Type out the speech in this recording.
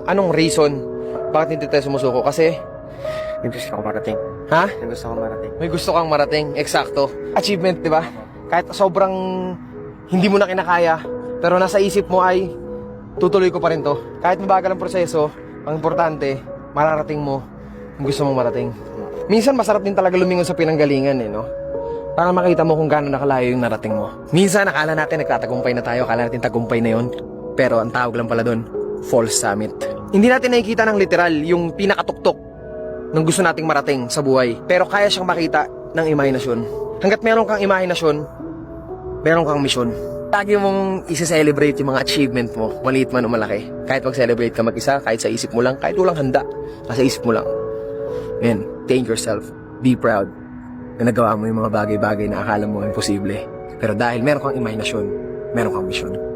Anong reason bakit hindi tayo sumusuko? Kasi, May gusto ko marating. ha? May gusto ko marating. May gusto kang marating. Eksakto. Achievement, di ba? Kahit sobrang hindi mo na kinakaya, pero nasa isip mo ay, tutuloy ko pa rin to. Kahit mabagal ang proseso, ang importante, mararating mo kung gusto mong marating. Minsan masarap din talaga lumingon sa pinanggalingan no? Para makita mo kung gaano nakalayo yung narating mo. Minsan akala natin nagtatagumpay na tayo, akala natin tagumpay na yun. Pero ang tawag lang pala doon, false summit. Hindi natin nakikita ng literal yung pinakatuktok ng gusto nating marating sa buhay. Pero kaya siyang makita ng imahinasyon. Hanggat meron kang imahinasyon, meron kang misyon. Lagi mong isi-celebrate yung mga achievement mo, maliit man o malaki. Kahit mag-celebrate ka mag-isa, kahit sa isip mo lang, kahit walang handa, sa isip mo lang. Man, thank yourself. Be proud na nagawa mo yung mga bagay-bagay na akala mo imposible. Pero dahil meron kang imahinasyon, meron kang misyon.